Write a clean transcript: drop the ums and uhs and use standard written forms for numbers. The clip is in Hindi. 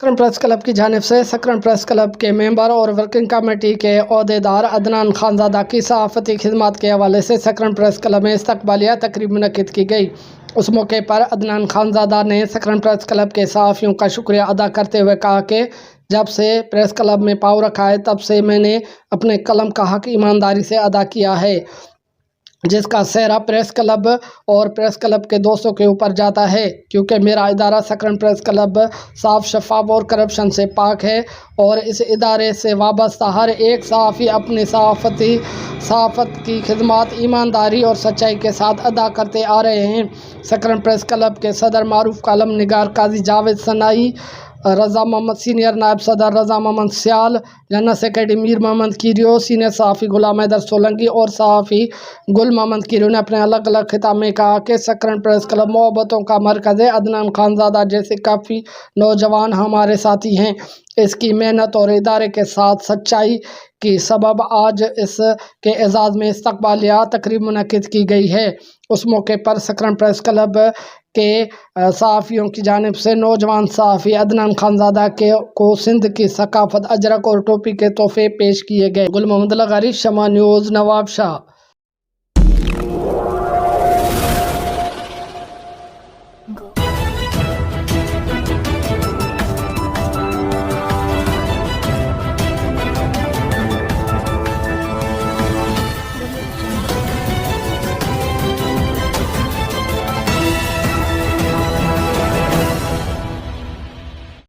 सकरन प्रेस क्लब की जानिब से सकरन प्रेस क्लब के मेंबर और वर्किंग कमेटी के ओहदेदार अदनान खानज़ादा की सहाफ़ती खिदमत के हवाले से सकरन प्रेस क्लब में इस्तकबालिया तकरीब मुनक्किद की गई। उस मौके पर अदनान खानज़ादा ने सकरन प्रेस क्लब के सहाफ़ियों का शुक्रिया अदा करते हुए कहा कि जब से प्रेस क्लब में पाँव रखा है तब से मैंने अपने कलम का हक़ ईमानदारी से अदा किया है, जिसका सेहरा प्रेस क्लब और प्रेस क्लब के दोस्तों के ऊपर जाता है, क्योंकि मेरा इदारा सकरन प्रेस क्लब साफ शफाफ और करप्शन से पाक है और इस इदारे से वाबस्ता हर एक सहाफ़ी अपनी सहाफ़त की खिदमत ईमानदारी और सच्चाई के साथ अदा करते आ रहे हैं। सकरन प्रेस क्लब के सदर मारूफ कलम निगार काजी जावेद सनाई, रज़ा मोहम्मद सीनियर नायब सदर Raza Mohammad Sial, general secretary Mir Mohammad Kirio, senior सहाफ़ी गुलाम हैदर सोलंकी और सहाफ़ी गुल मोहम्मद कीरियो ने अपने अलग अलग खिताब में कहा कि सकरन प्रेस क्लब मोहब्बतों का मरकज़ है। अदनान खानज़ादा जैसे काफ़ी नौजवान हमारे साथी हैं। इसकी मेहनत और इदारे के साथ सच्चाई की सबब आज इसके एजाज़ में इस्तकबालिया तकरीब मुनक्किद की गई है। उस मौके पर सकरन प्रेस क्लब के सहाफ़ियों की जानिब से नौजवान सहाफ़ी अदनान खानज़ादा को सिंध की सकाफ़त, अजरक और टोपी के तोहफे पेश किए गए। गुल मोहम्मद लगारी, शमा न्यूज़, नवाब शाह।